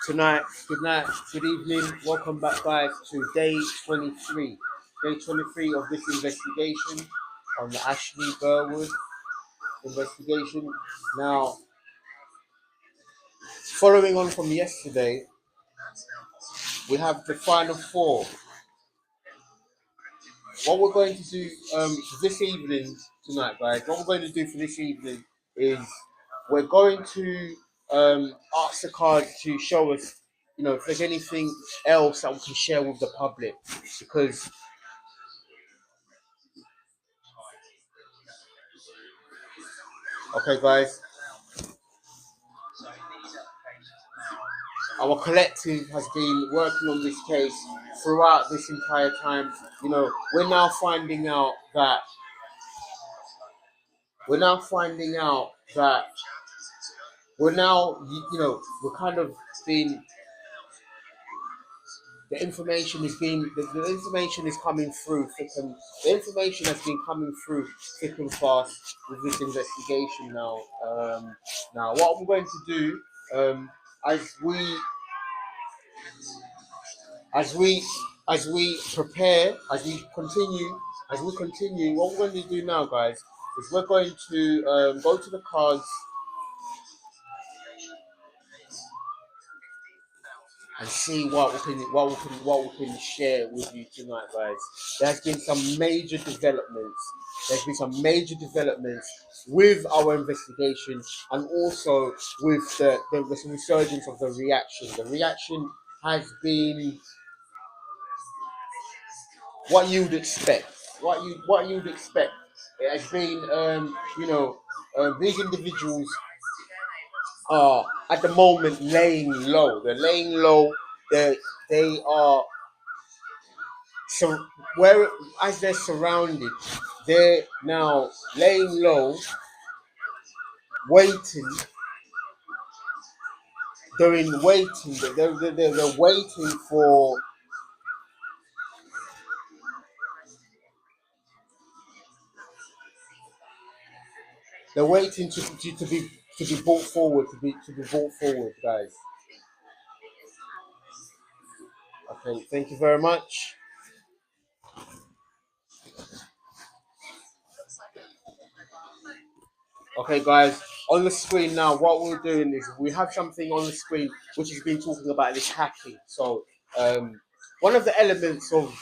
tonight, good night, good evening. Welcome back, guys, to day 23. Day 23 of this investigation on the Ashleigh Burwood investigation. Now, following on from yesterday, we have the final four. What we're going to do this evening, tonight, guys, what we're going to do for this evening is we're going to ask the card to show us, if there's anything else that we can share with the public, because okay, guys, our collective has been working on this case throughout this entire time. We're now finding out that we're now, we're kind of being, the information is being, the information is coming through thick and, the information has been coming through thick and fast with this investigation now. Now what I'm going to do, as we prepare, as we continue, what we're going to do now, guys, is we're going to go to the cards and see what we can share with you tonight, guys. There's been some major developments. With our investigation, and also with the resurgence of the reaction. The reaction has been what you'd expect. What you'd expect. It has been, these individuals are at the moment laying low. They're laying low. They are, so where, as they're surrounded, they're now laying low, waiting. They're waiting. They're waiting for. They're waiting to be brought forward, guys. Okay, thank you very much. Okay, guys, on the screen now, what we're doing is we have something on the screen which has been talking about this hacking. So, one of the elements of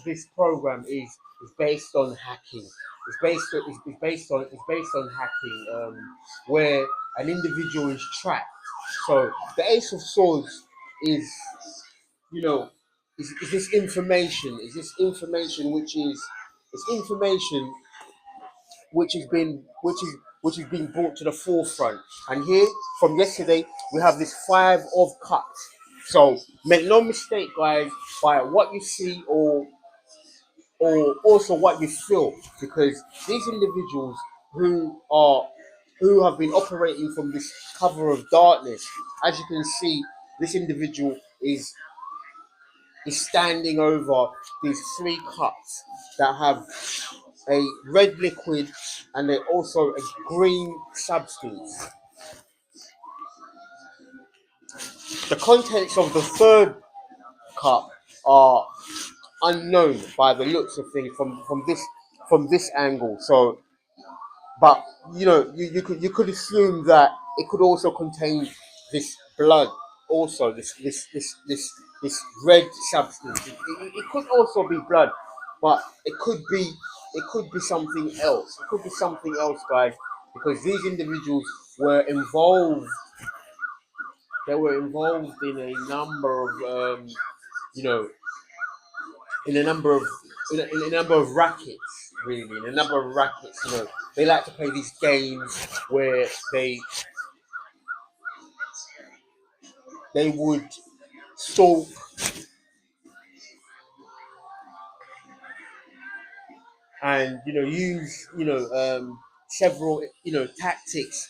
this program is based on hacking. It's based on hacking, where an individual is tracked. So the Ace of Swords is, is this information? Is this information which has been brought to the forefront? And here, from yesterday, we have this Five of Cups. So make no mistake, guys, by what you see or also what you feel, because these individuals who have been operating from this cover of darkness, as you can see, this individual is standing over these three cups that have a red liquid and also a green substance. The contents of the third cup are unknown by the looks of things from this angle. So, but you could assume that it could also contain this blood, also this red substance. It could also be blood, but it could be something else. It could be something else, guys, because these individuals were involved. They were involved in a number of in a number of rackets, really, in a number of rackets. They like to play these games where they would stalk and use several tactics,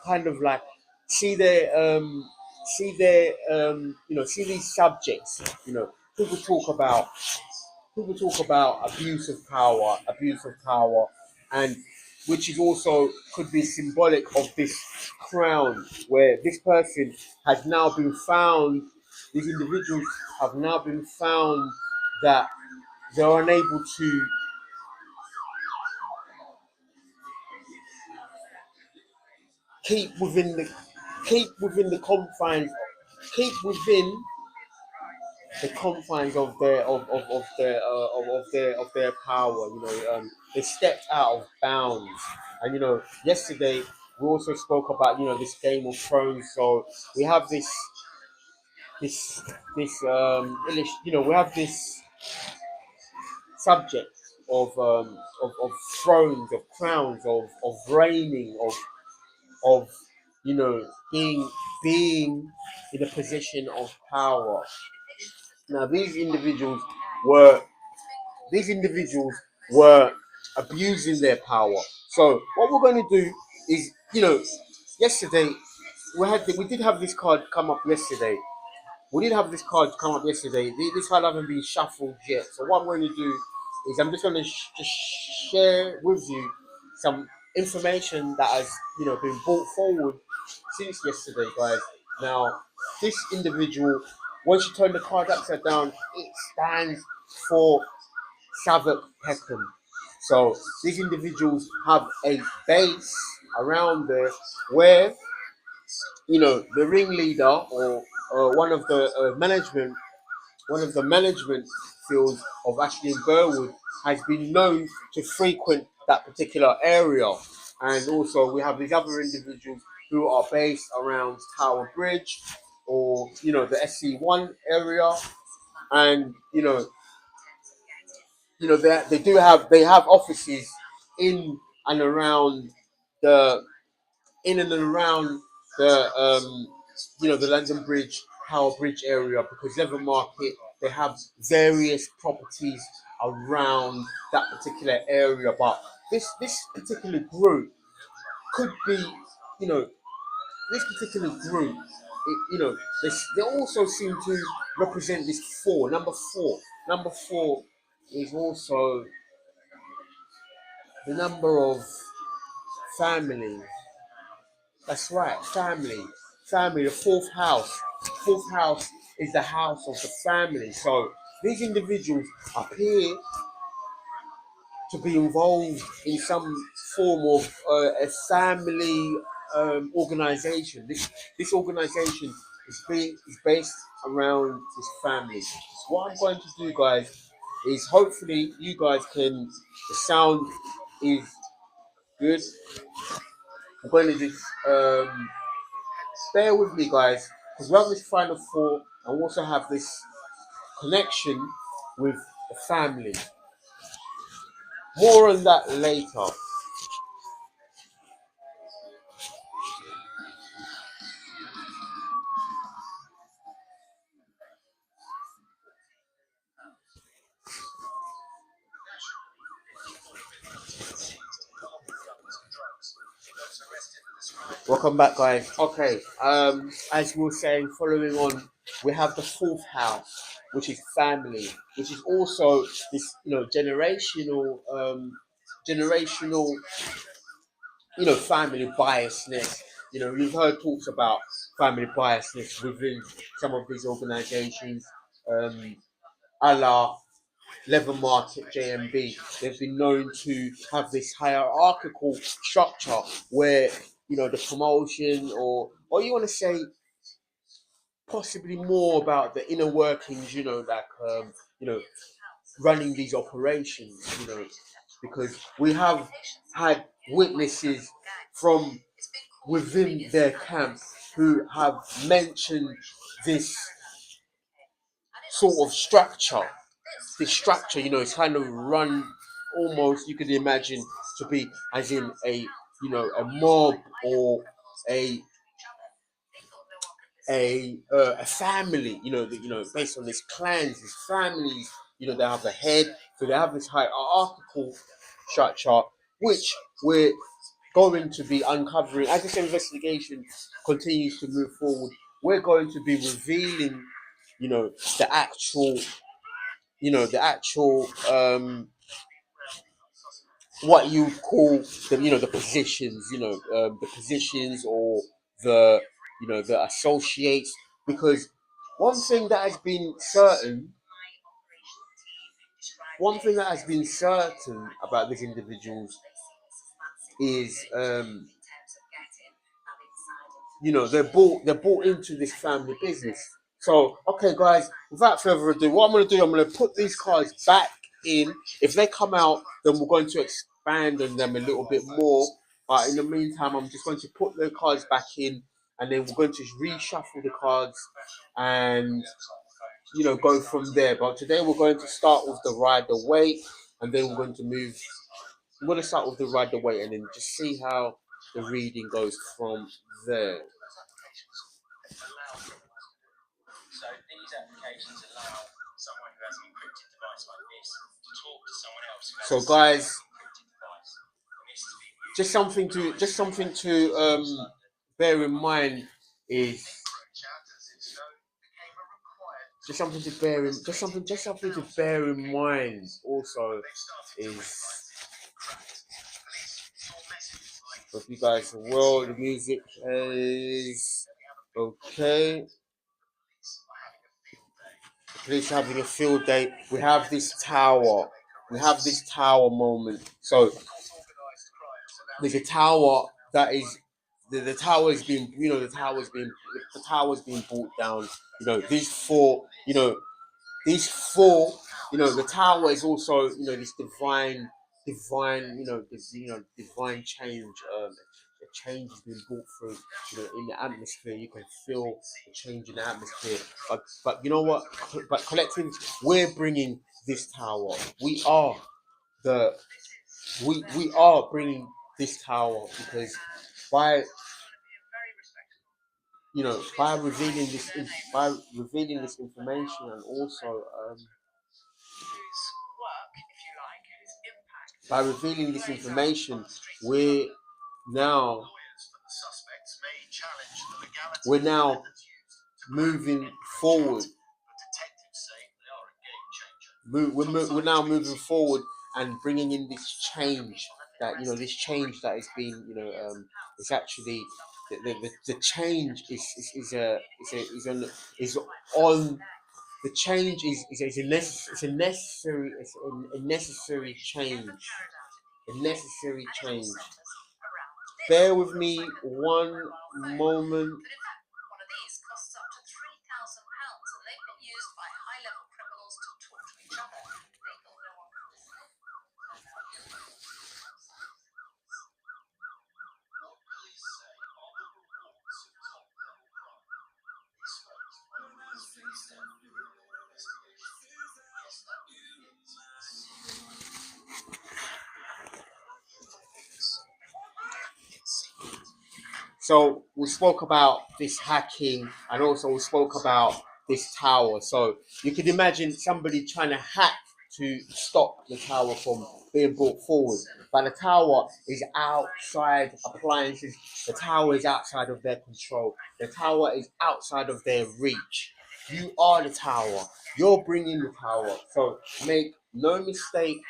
kind of like see these subjects. People talk about abuse of power, and which is also could be symbolic of this crown, where this person has now been found. These individuals have now been found that they're unable to keep within the keep within the confines keep within the confines of their power. They stepped out of bounds. And yesterday we also spoke about this Game of Thrones. So we have this we have this subject of thrones, of crowns, of reigning, of being in a position of power. Now were these individuals were abusing their power. So what we're going to do is, yesterday we did have this card come up yesterday. We did have this card come up yesterday. This card hasn't been shuffled yet. So what I'm going to do is I'm just going to just share with you some information that has been brought forward since yesterday, guys. Now, this individual, once you turn the card upside down, it stands for Savok Peckham. So these individuals have a base around there where the ringleader or one of the management fields of Ashleigh and Burwood has been known to frequent that particular area. And also we have these other individuals who are based around Tower Bridge or the SC1 area. And they have offices in and around the in and around the London Bridge, Tower Bridge area, because Leather Market, they have various properties around that particular area. But this particular group could be, you know, this particular group, they also seem to represent this number four. Number four is also the number of family. That's right, family. Family, the fourth house. Fourth house is the house of the family. So these individuals appear to be involved in some form of a family organization. This organization is based around this family. So what I'm going to do, guys, is hopefully you guys can. The sound is good. I'm going to just bear with me, guys, because we have this final four and we also have this connection with the family. More on that later. Welcome back, guys. Okay, as we were saying, following on, we have the fourth house, which is family, which is also this, generational, family biasness. You've heard talks about family biasness within some of these organisations, a la Leather Market JMB. They've been known to have this hierarchical structure where the promotion or you want to say possibly more about the inner workings, you know running these operations, because we have had witnesses from within their camp who have mentioned this sort of structure. This structure, it's kind of run almost, you could imagine, to be as in a mob or a a family, based on these clans, these families, they have a head, so they have this hierarchical structure, which we're going to be uncovering as this investigation continues to move forward. We're going to be revealing, you know, the actual, you know, the actual what you call the positions, the positions or the the associates, because one thing that has been certain, about these individuals is they're bought into this family business. So okay, guys, without further ado, what I'm going to do, I'm going to put these cards back in. If they come out, then we're going to expand on them a little bit more. But in the meantime, I'm just going to put the cards back in, and then we're going to reshuffle the cards and go from there. But today we're going to start with the Rider Waite, and then we're going to move. I'm going to start with the Rider Waite, and then just see how the reading goes from there. So these applications allow someone who has an encrypted device like this to talk to someone else who has a guys, encrypted device. Just something to bear in mind is just something to bear in mind also is, hope you guys are well. The music is okay. The police are having a field day. We have this tower. Moment. So there's a tower that is the tower is being the tower's being brought down. These four, the tower is also this divine change. The change has been brought through in the atmosphere. You can feel the change in the atmosphere. But you know what? But collective, we're bringing this tower. The we are bringing this tower, because by revealing this information, and also by revealing this information, we're now we're now moving forward. We're now moving forward and bringing in this change, that has been, it's actually the change is on. The change is a necessary change. A necessary change. Bear with me one moment. So we spoke about this hacking, and also we spoke about this tower. So you could imagine somebody trying to hack to stop the tower from being brought forward. But the tower is outside appliances. The tower is outside of their control. The tower is outside of their reach. You are the tower. You're bringing the tower. So make no mistake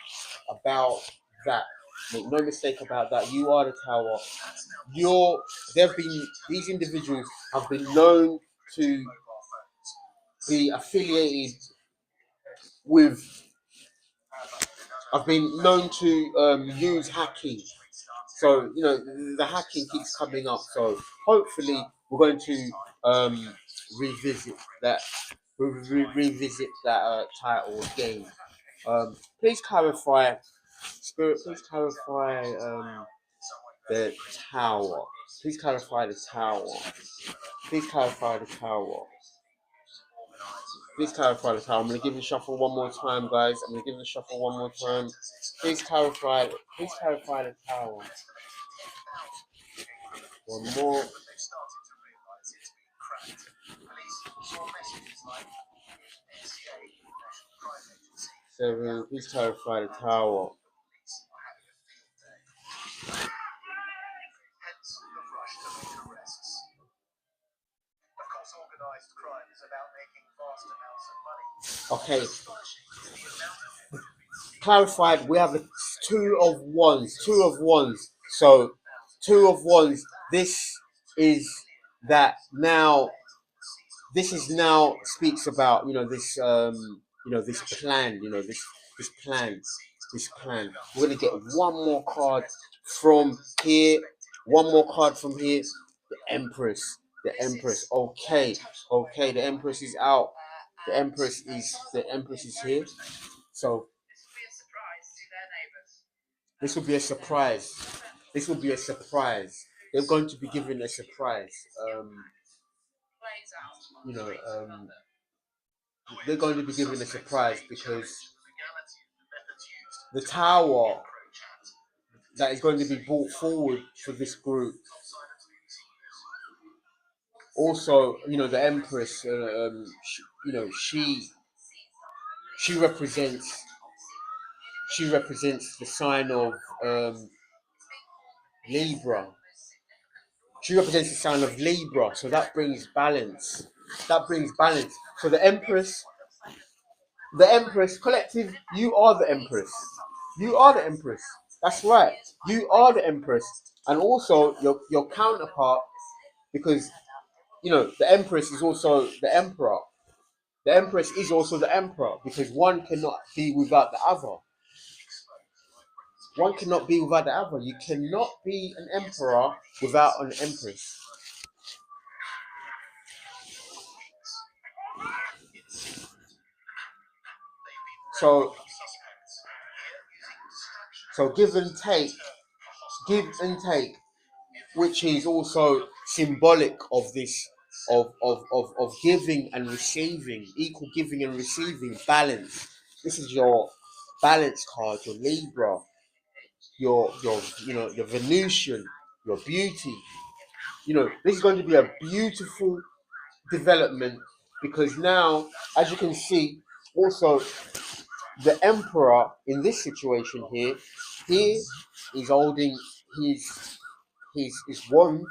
about that. Make no mistake about that. You are the tower. These individuals have been known to be affiliated with. I've been known to use hacking. So the hacking keeps coming up. So hopefully we're going to revisit that. Revisit that title again. Please clarify, Spirit. Please clarify the tower. Please clarify the tower. Please clarify the tower. Please clarify the tower. I'm going to give the shuffle one more time, guys. I'm going to give the shuffle one more time. Please clarify. Please clarify the tower. One more. Seven. Please clarify the tower. Okay. clarified, we have a two of wands, two of wands. So two of wands, this is that now, this is now speaks about, this this plan, this plan, this plan. We're gonna get one more card from here, one more card from here. The Empress, the Empress. Okay, okay, the Empress is out. The Empress is here. So this will be a surprise. This will be a surprise. They're going to be given a surprise. You know, they're going to be given a surprise because the tower that is going to be brought forward for this group. Also, the Empress. She represents the sign of Libra. She represents the sign of Libra, so that brings balance. That brings balance. So the Empress collective, you are the Empress. You are the Empress. That's right. You are the Empress, and also your counterpart, because the Empress is also the Emperor. The Empress is also the Emperor because one cannot be without the other. One cannot be without the other. You cannot be an emperor without an empress. So, give and take, which is also symbolic of this, of giving and receiving, equal giving and receiving, balance. This is your balance card, your Libra, your your Venusian, your beauty. This is going to be a beautiful development because now, as you can see, also the emperor in this situation here, he is holding his wand,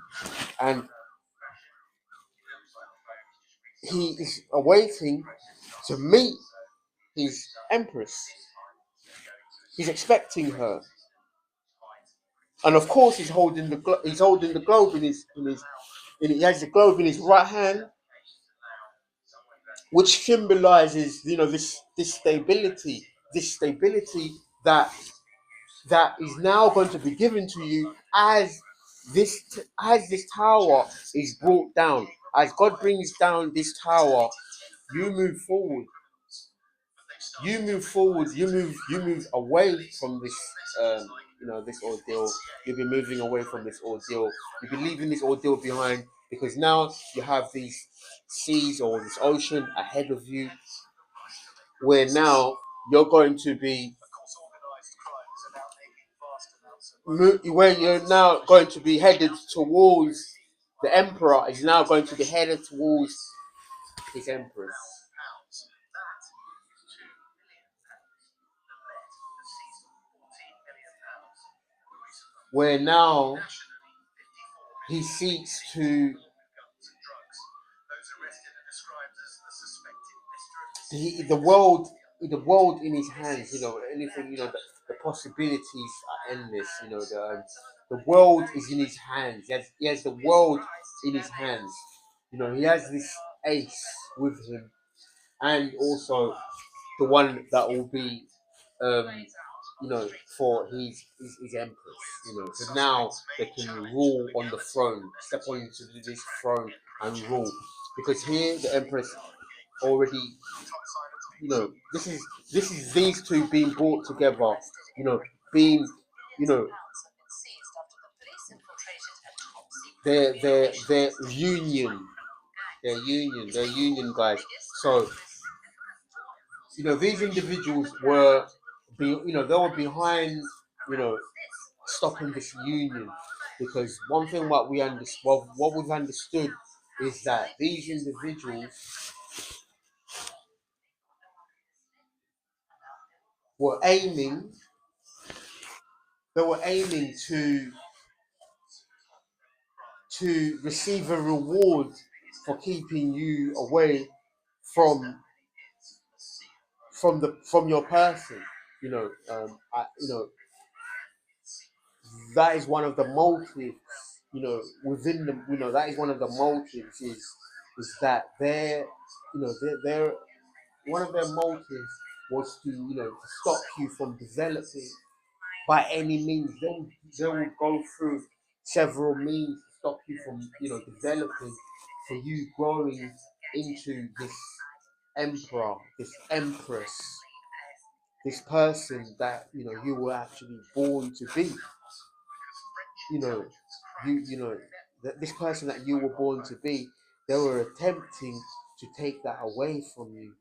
and he is awaiting to meet his empress. He's expecting her, and of course he's holding the globe he has the globe in his right hand, which symbolizes this stability that is now going to be given to you as this tower is brought down. As God brings down this tower, you move forward. You move away from this this ordeal. You'll be moving away from this ordeal. You'll be leaving this ordeal behind because now you have these seas or this ocean ahead of you, where now you're going to be where you're now going to be headed towards the emperor is now going to be headed towards his empress. Where now he seeks to the world in his hands. Anything. The possibilities are endless. The world is in his hands. He has the world in his hands. He has this ace with him, and also the one that will be, for his empress. So now they can rule on the throne, step onto this throne and rule. Because here the empress already, this is these two being brought together, being, you know, their union, guys. So these individuals they were behind, stopping this union, because one thing what we've understood is that these individuals were aiming to receive a reward for keeping you away from your person. That is one of the motives. Within the, that is one of the motives is that they're one of their motives was to to stop you from developing by any means. They will go through several means to stop you from developing, for you growing into this emperor, this empress, this person that you were actually born to be. You know, this person that you were born to be. They were attempting to take that away from you.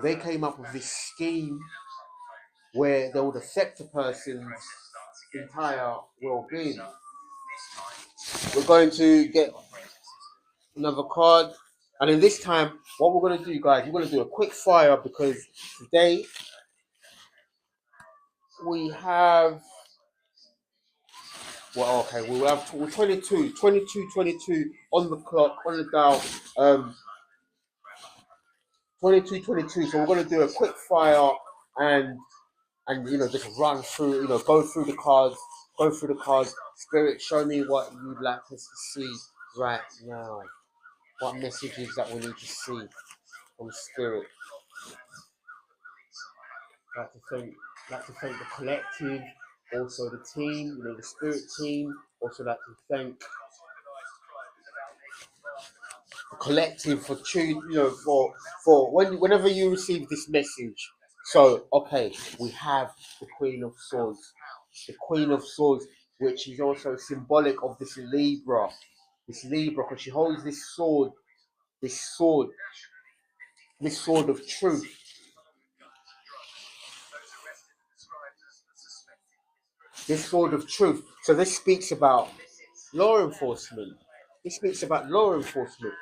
They came up with this scheme where they would affect a person's entire well-being. We're going to get another card, and in this time, what we're going to do, guys, we're going to do a quick fire, because today we have, we'll have 22 on the clock, on the dial, 22. So we're going to do a quick fire, and just run through, go through the cards. Spirit, show me what you'd like us to see right now. What messages that we need to see from Spirit. Like to thank the collective, also the team, the Spirit team. Also like to thank the collective for whenever you receive this message. So we have the Queen of Swords. The Queen of Swords, which is also symbolic of this Libra, because she holds this sword of truth. This sword of truth. So this speaks about law enforcement.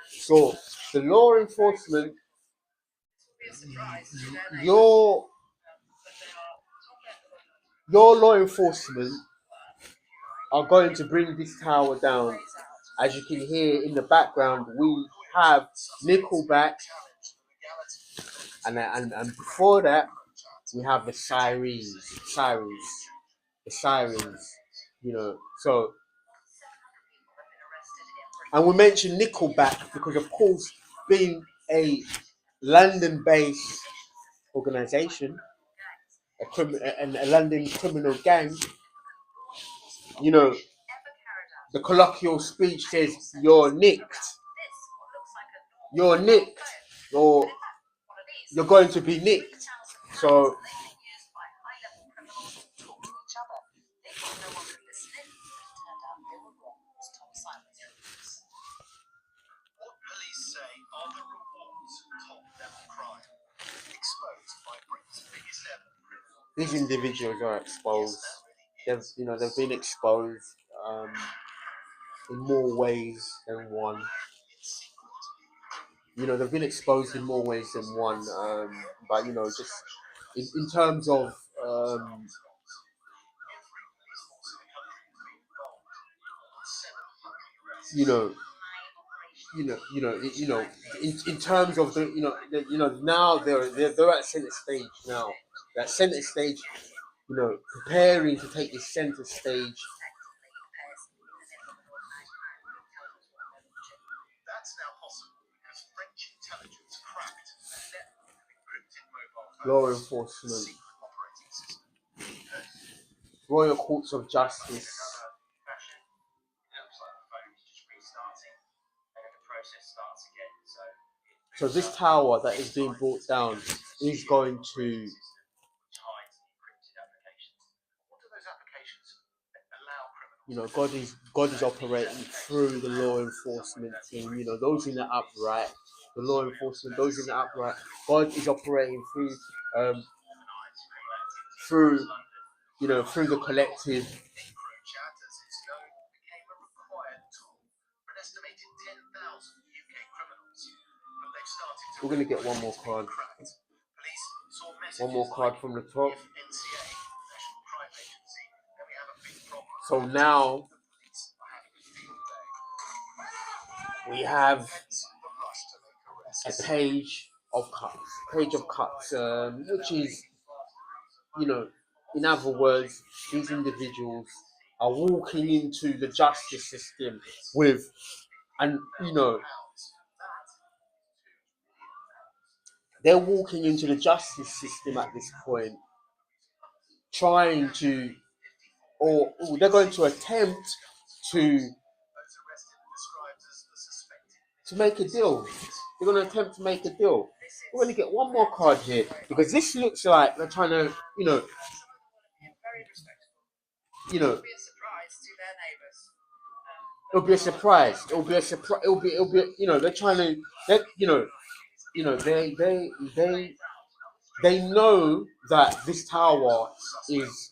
So the law enforcement, your law enforcement are going to bring this tower down. As you can hear in the background, we have Nickelback, and before that, we have the sirens. So, and we mentioned Nickelback because, of course, being a London-based organization, a London criminal gang, the colloquial speech says, "You're nicked. You're nicked. Or you're going to be nicked." So these individuals are exposed. They've been exposed in more ways than one. They've been exposed in more ways than one. But just in terms of you know, in terms of now they're at center stage now. That center stage, preparing to take this center stage. Law enforcement, royal courts of justice. So this tower that is being brought down is going to God is operating through the law enforcement team. Those in the upright, the law enforcement, those in the upright. God is operating through through the collective. We're gonna get one more card. One more card from the top. So now we have a page of cups, which is you know, in other words, these individuals are walking into the justice system with, and they're walking into the justice system at this point, trying to, or they're going to attempt to make a deal. They're going to attempt to make a deal. We're going to get one more card here because this looks like they're trying to, you know, it'll be a surprise. It'll be a surprise. It'll be, they're trying to, they know that this tower is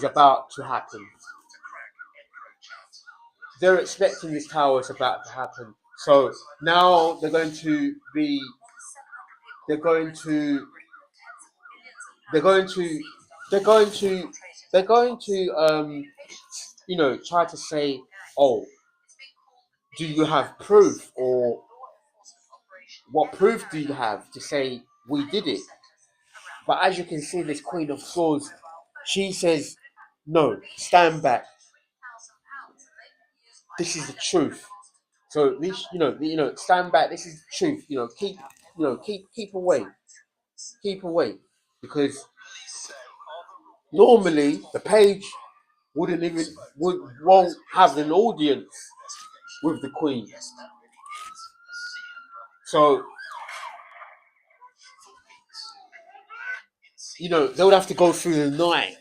about to happen. They're expecting this tower is about to happen. So now they're going to be, they're going to, they're going to, they're going to, they're going to, try to say, oh, do you have proof, or what proof do you have to say we did it? But as you can see, this Queen of Swords, she says, no, stand back. This is the truth. So this, stand back. This is the truth. Keep away, because normally the page won't have an audience with the Queen. So they would have to go through the night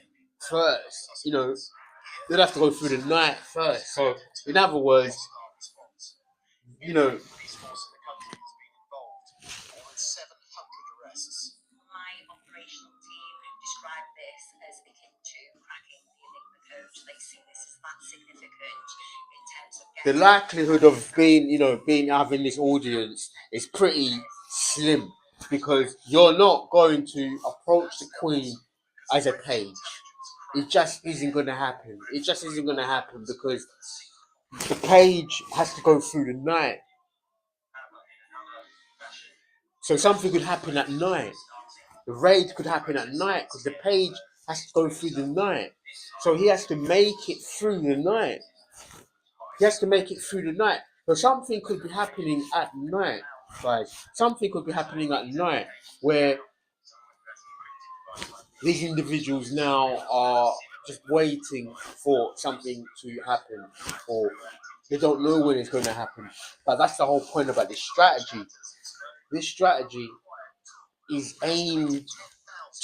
first. They'd have to go through the night first. So in other words, you know, the likelihood of being having this audience is pretty slim, because you're not going to approach the Queen as a page. It just isn't going to happen. It just isn't going to happen because the page has to go through the night. So something could happen at night. The raid could happen at night because the page has to go through the night. So he has to make it through the night. He has to make it through the night. So something could be happening at night, guys. Something could be happening at night where these individuals now are just waiting for something to happen, or they don't know when it's going to happen. But that's the whole point about this strategy. This strategy is aimed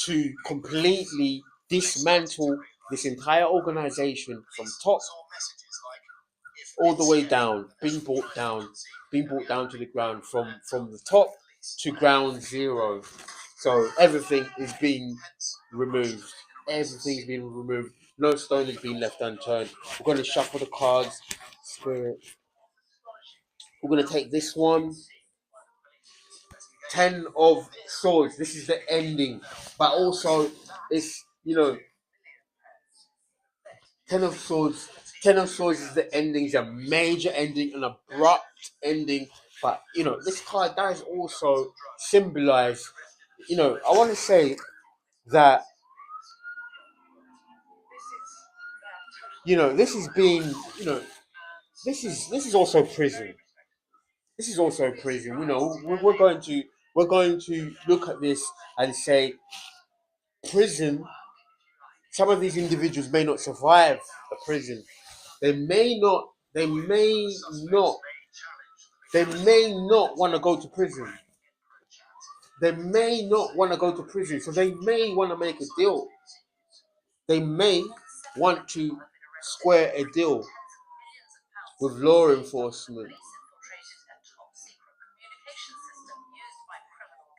to completely dismantle this entire organization from top all the way down, being brought down to the ground, from the top to ground zero. So everything is being removed. Everything's been removed. No stone has been left unturned. We're going to shuffle the cards. Spirit. We're going to take this one. 10 of Swords. This is the ending. But also, it's, 10 of Swords. 10 of Swords is the ending. It's a major ending, an abrupt ending. But, this card does also symbolize, I want to say that, this is being, this is also prison. This is also prison. We're going to look at this and say prison. Some of these individuals may not survive the prison. They may not. They may not. They may not want to go to prison. They may not want to go to prison. So they may want to make a deal. They may want to square a deal with law enforcement.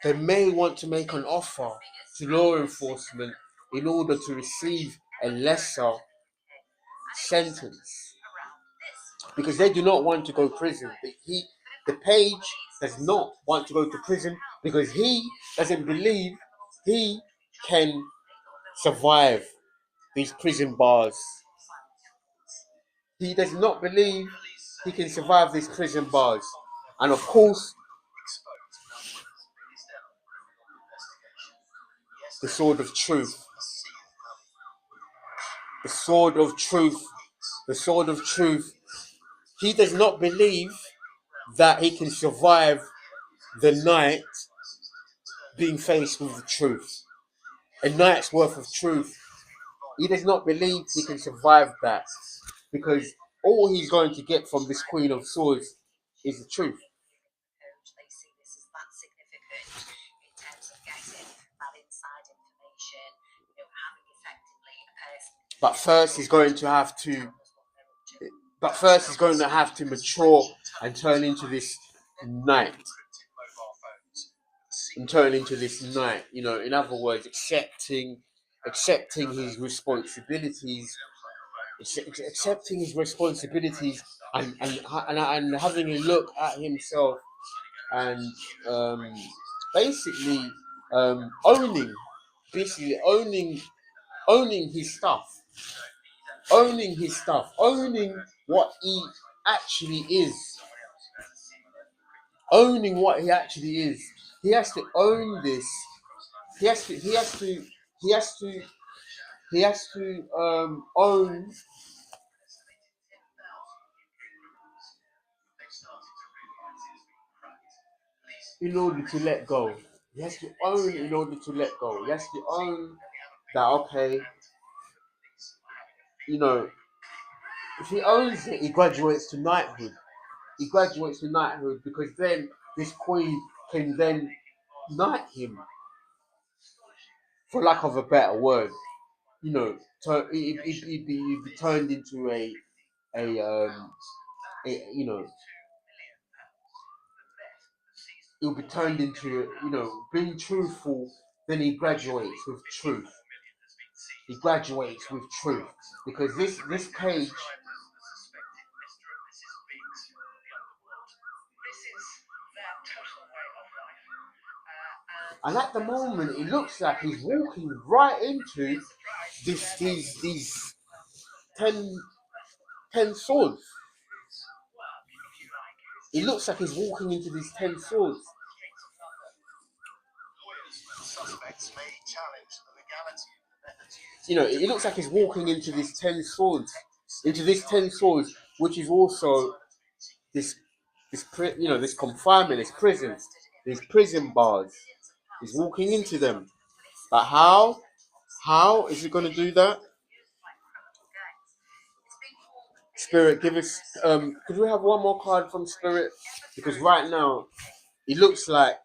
They may want to make an offer to law enforcement in order to receive a lesser sentence, because they do not want to go to prison. The page does not want to go to prison because he doesn't believe he can survive these prison bars. He does not believe he can survive these prison bars. And of course, the sword of truth, the sword of truth, the sword of truth. He does not believe that he can survive the night being faced with the truth. A night's worth of truth. He does not believe he can survive that, because all he's going to get from this Queen of Swords is the truth. They see this as that significant in terms of getting that inside information, having effectively a person. But first he's going to have to mature and turn into this knight. In other words, accepting his responsibilities, and having a look at himself, and basically owning his stuff, owning what he actually is, He has to own this. He has to own in order to let go. He has to own in order to let go. He has to own that, okay, if he owns it, he graduates to knighthood. Because then this queen can then knight him, for lack of a better word. He'd be turned into he'll be turned into, being truthful. Then he graduates with truth. Because this page, and at the moment it looks like he's walking right into these 10 swords. It looks like he's walking into these 10 swords. It looks like he's walking into these 10 swords. Which is also this confinement, these prison bars. He's walking into them. But how is he going to do that? Spirit, give us. Could we have one more card from Spirit? Because right now, it looks like,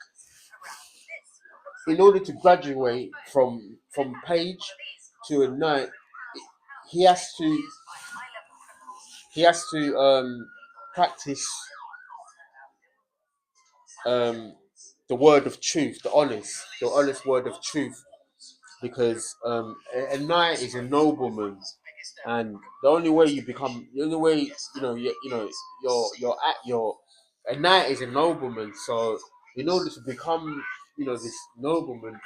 in order to graduate from page to a knight, he has to practice the word of truth, the honest word of truth, because a knight is a nobleman, and the only way a knight is a nobleman. So in order to become this nobleman,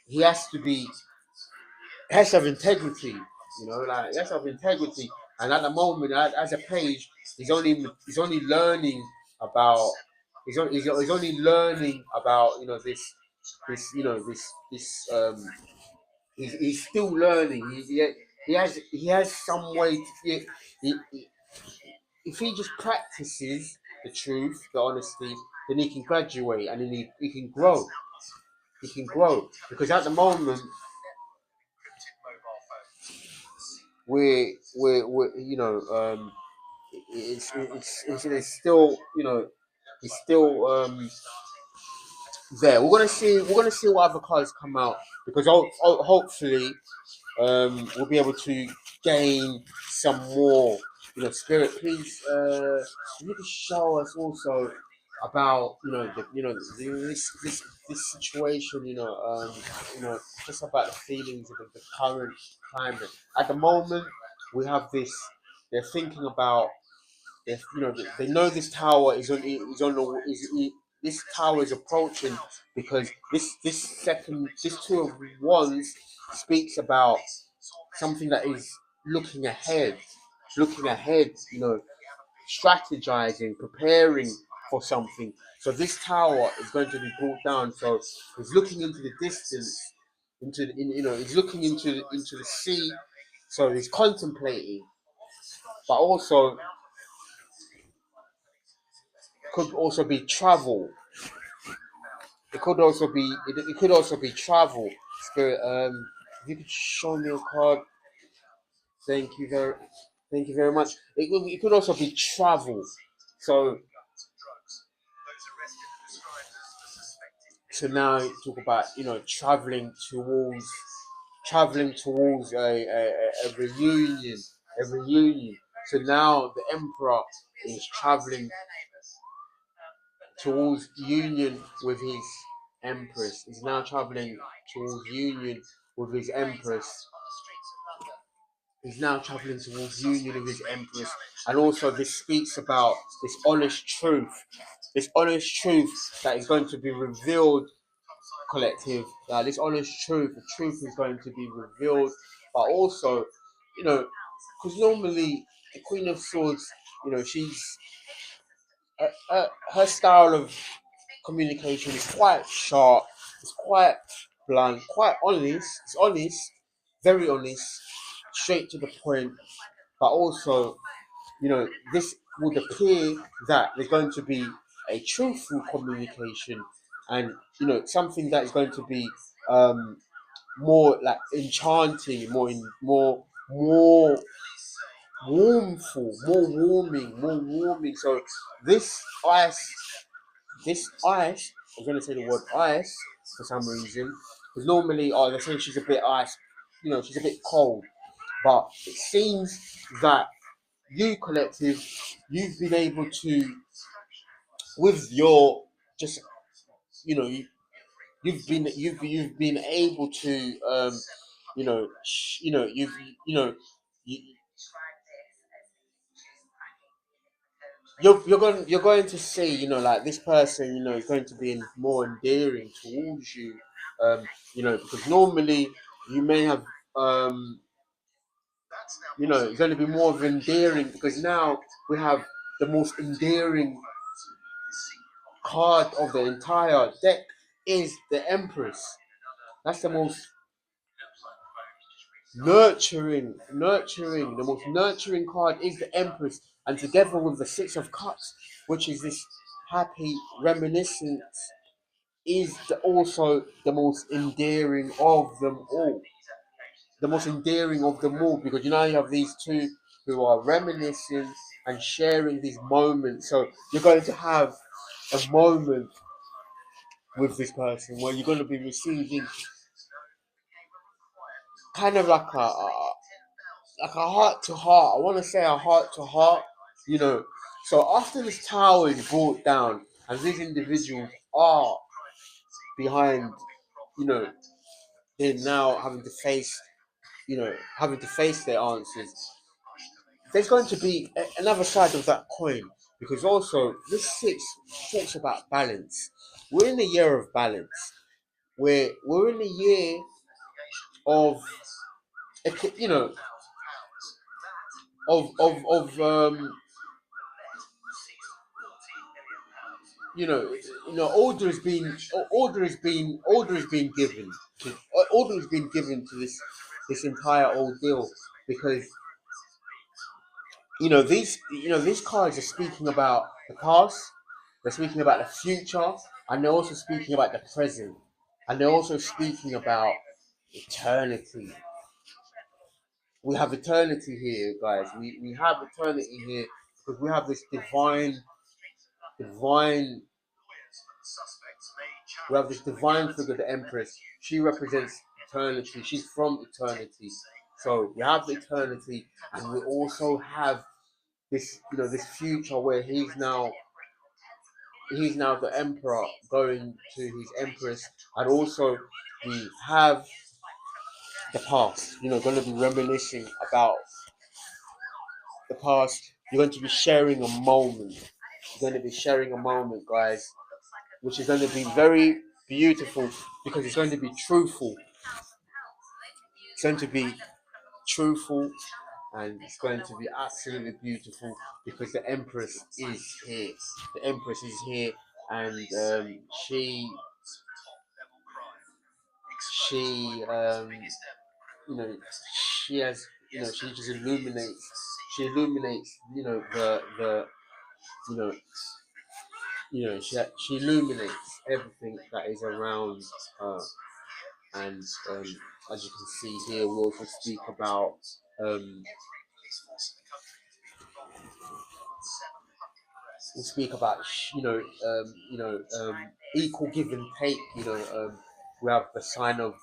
he has to have integrity. He has to have integrity. And at the moment, as a page, he's only learning about he's only learning about he's still learning. He has some way to if he just practices the truth, the honesty, then he can graduate, and then he can grow. Because at the moment it's still it's still there. We're gonna see what other cards come out, because hopefully we'll be able to gain some more. Spirit, please, you need to show us also about this situation. Just about the feelings of the current climate. At the moment, we have this. They're thinking about. They know this tower this tower is approaching, because this two of wands speaks about something that is looking ahead, strategizing, preparing for something. So this tower is going to be brought down. So he's looking into the distance, he's looking into the sea, so he's contemplating, but also could also be travel. It could also be travel. Spirit, if you could show me a card, thank you very, thank you very much. It could also be travel. So now talk about traveling towards a reunion, a reunion. So now the emperor is traveling towards union with his empress. He's now traveling towards union with his empress. He's now traveling towards union with his empress. And also this speaks about this honest truth. This honest truth that is going to be revealed, collective. This honest truth, the truth is going to be revealed. But also, because normally the Queen of Swords, she's her style of communication is quite sharp, it's quite blunt, quite honest. It's honest, very honest, straight to the point. But also, this would appear that there's going to be a truthful communication, and something that is going to be more like enchanting, more warmful, more warming. So this ice this ice, I'm going to say the word ice for some reason, because normally, they say she's a bit ice, she's a bit cold. But it seems that you, collective, you've been able to, with your, just, you've been able to, you, you're going to see, like this person, is going to be more endearing towards you, because normally you may have, it's going to be more of endearing, because now we have the most endearing card of the entire deck is the Empress. That's the most nurturing. The most nurturing card is the Empress, and together with the Six of Cups, which is this happy reminiscence, is also the most endearing of them all. The most endearing of them all, because you have these two who are reminiscing and sharing these moments. So you're going to have a moment with this person where you're going to be receiving kind of like a heart to heart. I want to say a heart to heart, So after this tower is brought down and these individuals are behind, they're now having to face their answers. There's going to be another side of that coin, because also this six talks about balance. We're in a year of balance. We're in a year of, you know of order has been given to this entire ordeal, because these cards are speaking about the past, they're speaking about the future, and they're also speaking about the present, and they're also speaking about eternity. We have eternity here, guys. We have eternity here, because we have this divine we have this divine figure, the Empress. She represents eternity. She's from eternity. So we have the eternity, and we also have this future where he's now the emperor going to his empress, and also we have the past. Going to be reminiscing about the past. You're going to be sharing a moment. You're going to be sharing a moment, guys, which is going to be very beautiful, because it's going to be truthful. It's going to be truthful, and it's going to be absolutely beautiful, because the Empress is here. The Empress is here, and she she you know, she has, you know, she just illuminates, you know, the you know, she illuminates everything that is around her. And as you can see here, we also speak about equal give and take. We have the sign of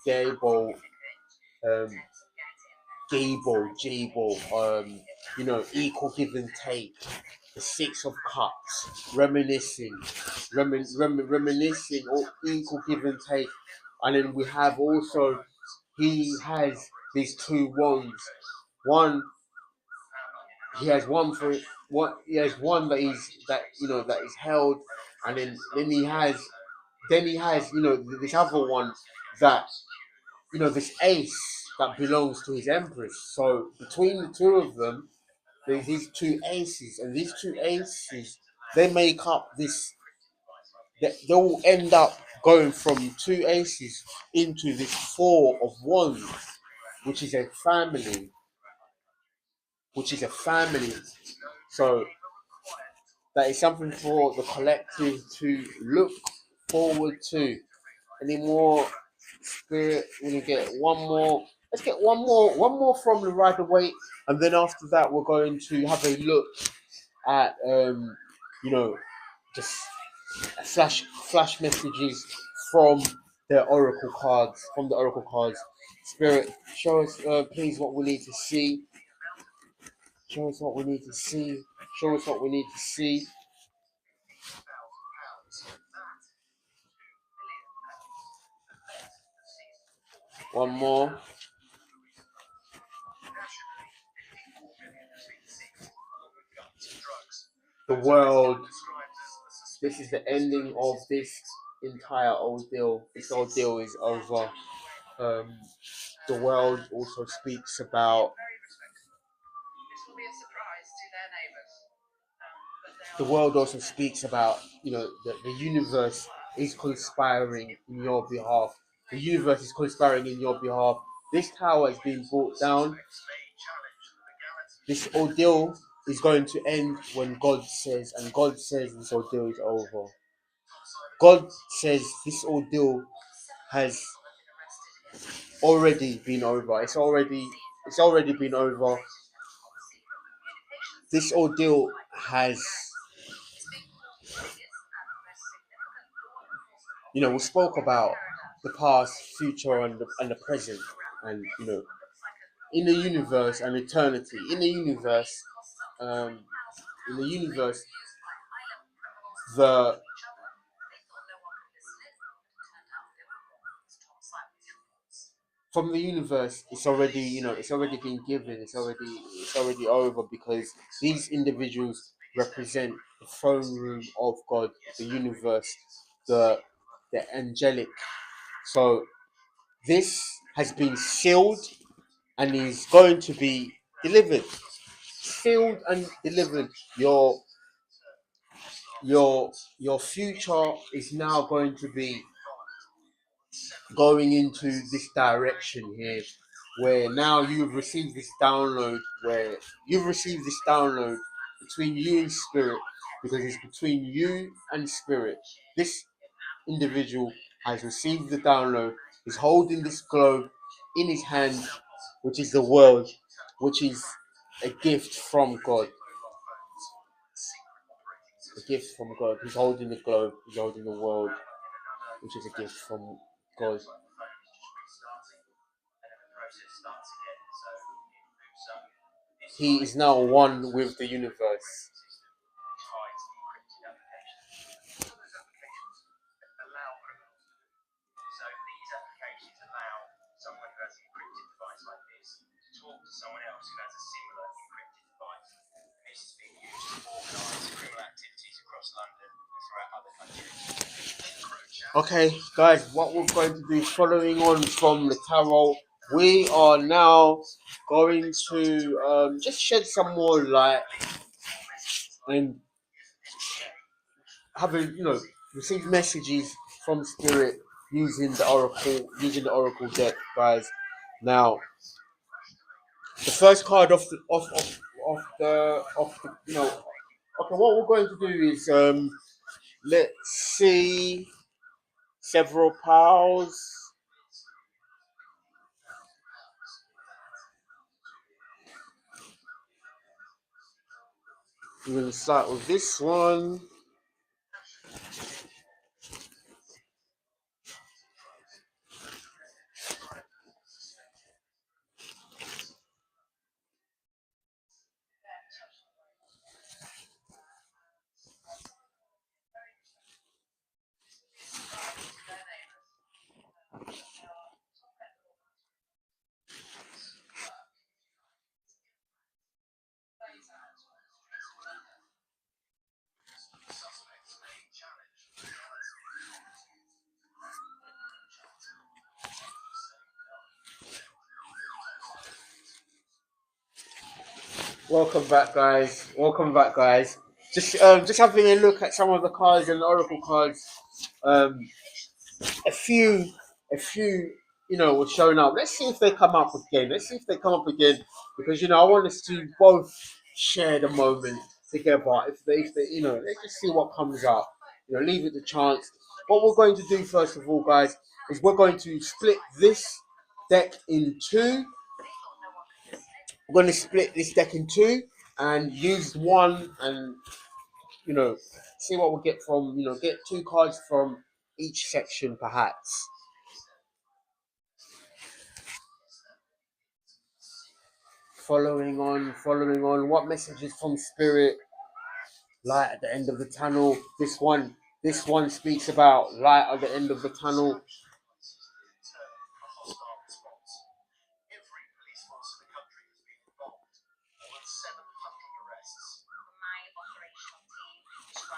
um, equal give and take. The Six of Cups, reminiscing, or equal give and take. And then we have also, he has these two wands. One, he has one for what he has one that is held, and then he has this other one that this ace that belongs to his empress. So between the two of them, there's these two aces, and these two aces, they make up this. They will end up going from two aces into this four of wands, which is a family. So that is something for the collective to look forward to. Any more spirit? We're gonna get one more. Let's get one more from the Rider Waite, and then after that, we're going to have a look at just flash messages from the oracle cards. Spirit, show us, please, what we need to see. Show us what we need to see. Show us what we need to see. One more. The world. This is the ending of this entire ordeal. This ordeal is over. The world also speaks about. The world also speaks about, the universe is conspiring in your behalf. The universe is conspiring in your behalf. This tower is being brought down. This ordeal is going to end when God says, and God says this ordeal is over. God says this ordeal has already been over. It's already been over. This ordeal has, we spoke about the past, future, and the present, and in the universe and eternity. Um, in the universe, the from the universe, it's already, it's already been given. It's already over, because these individuals represent the throne room of God, the universe, the angelic. So this has been sealed and is going to be delivered. Sealed and delivered. Your future is now going to be going into this direction here, where now you've received this download, between you and spirit, because it's between you and spirit. This individual has received the download, is holding this globe in his hand, which is the world, which is a gift from God. A gift from God. He's holding the globe, he's holding the world, which is a gift from God. He is now one with the universe. Okay, guys, what we're going to do, following on from the tarot, we are now going to just shed some more light and having, receive messages from spirit, using the oracle deck, guys. Now, the first card of the okay, what we're going to do is let's see several piles. We're going to start with this one. Welcome back, guys. Welcome back, guys. Just having a look at some of the cards and the oracle cards. Um, a few, a few, were showing up. Let's see if they come up again. Let's see if they come up again because I want us to both share the moment together. If they, let's just see what comes up. Leave it to chance. What we're going to do first of all, guys, is we're going to split this deck in two. We're going to split this deck in two and use one and see what we get from get two cards from each section perhaps. Following on, what messages from spirit? Light at the end of the tunnel. This one speaks about light at the end of the tunnel.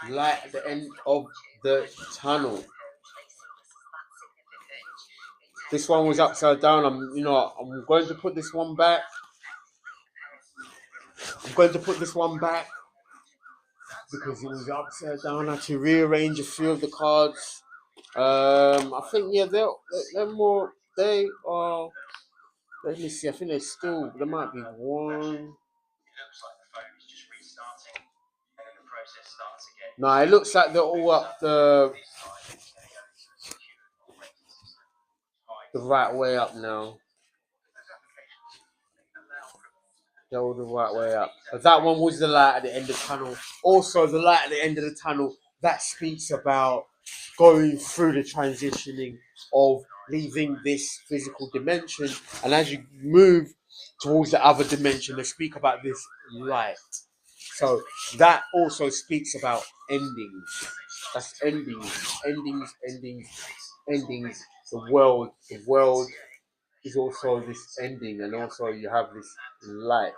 Light at the end of the tunnel. This one was upside down. I'm going to put this one back. Because it was upside down. I had to rearrange a few of the cards. I think they're more. They are. Let me see. I think there might be one. No, it looks like they're all up the right way up now. They're all the right way up. But that one was the light at the end of the tunnel. Also, the light at the end of the tunnel that speaks about going through the transitioning of leaving this physical dimension, and as you move towards the other dimension, they speak about this light. So that also speaks about endings. That's endings. The world is also this ending, and also you have this light.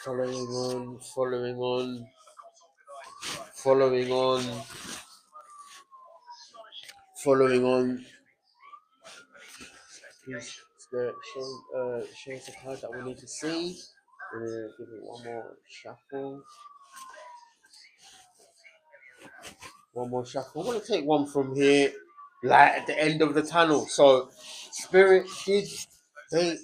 Following on. Shows the card that we need to see. Give it one more shuffle. I'm going to take one from here, like at the end of the tunnel. So, Spirit did. They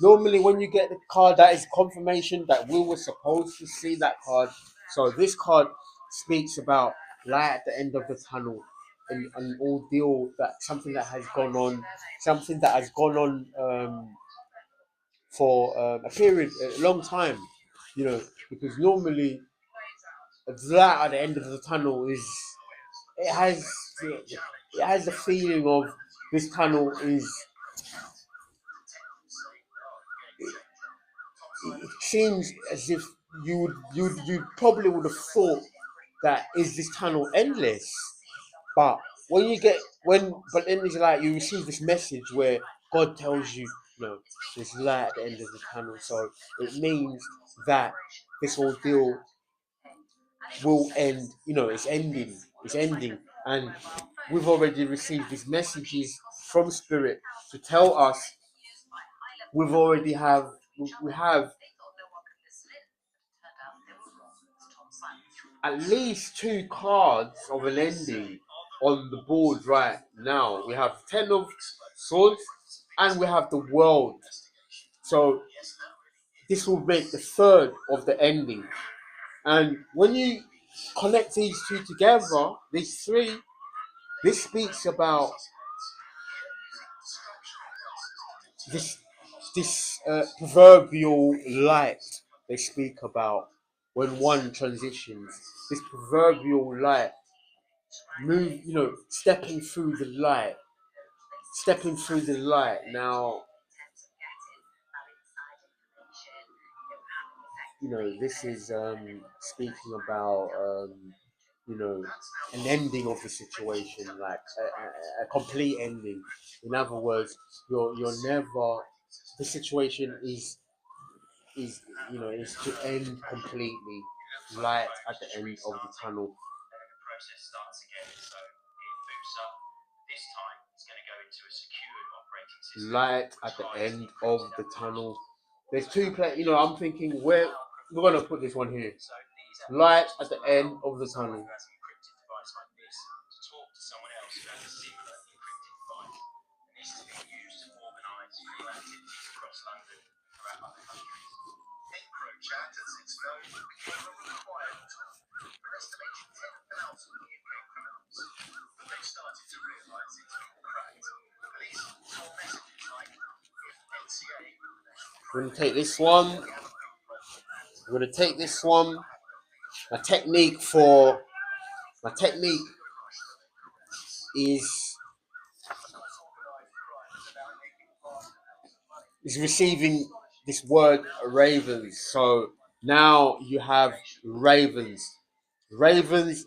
normally when you get the card, that is confirmation that we were supposed to see that card. So this card speaks about light at the end of the tunnel, and an ordeal something that has gone on, for a long time. Because normally the light at the end of the tunnel it has the feeling of this tunnel is. It seems as if you probably would have thought that is this tunnel endless, but but then it's like you receive this message where God tells you, there's light at the end of the tunnel, so it means that this ordeal will end. It's ending, and we've already received these messages from Spirit to tell us we've already have we have at least 2 cards of an ending on the board right now. We have 10 of swords and we have the world. So this will make the third of the ending. And when you connect these two together, these three, this speaks about this proverbial light they speak about when one transitions. This proverbial light, stepping through the light, stepping through the light. Now, this is speaking about an ending of the situation, like a complete ending. In other words, you're never. The situation is is to end completely. Light at the end of the tunnel. Light at the end of the tunnel. There's two I'm thinking where we're gonna put this one here. Light at the end of the tunnel. We're gonna take this one. We're gonna take this one. My technique is receiving this word ravens. So now you have ravens. Ravens.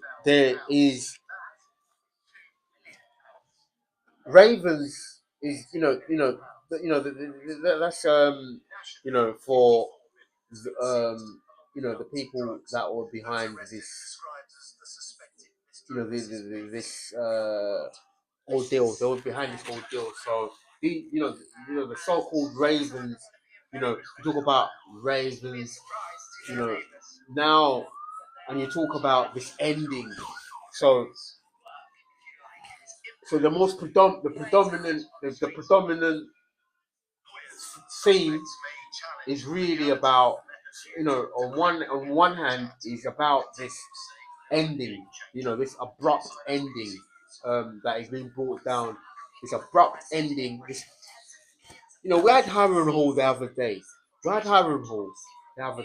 Ravens is that's for the people that were behind this this ordeal. They were behind this ordeal. So the so-called ravens. You talk about ravens. Now, and you talk about this ending. So the predominant theme is really about on one hand is about this ending, this abrupt ending that is being brought down. This abrupt ending. We had Harrenhal the other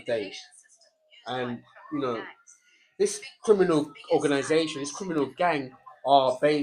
day. And this criminal organization, this criminal gang are based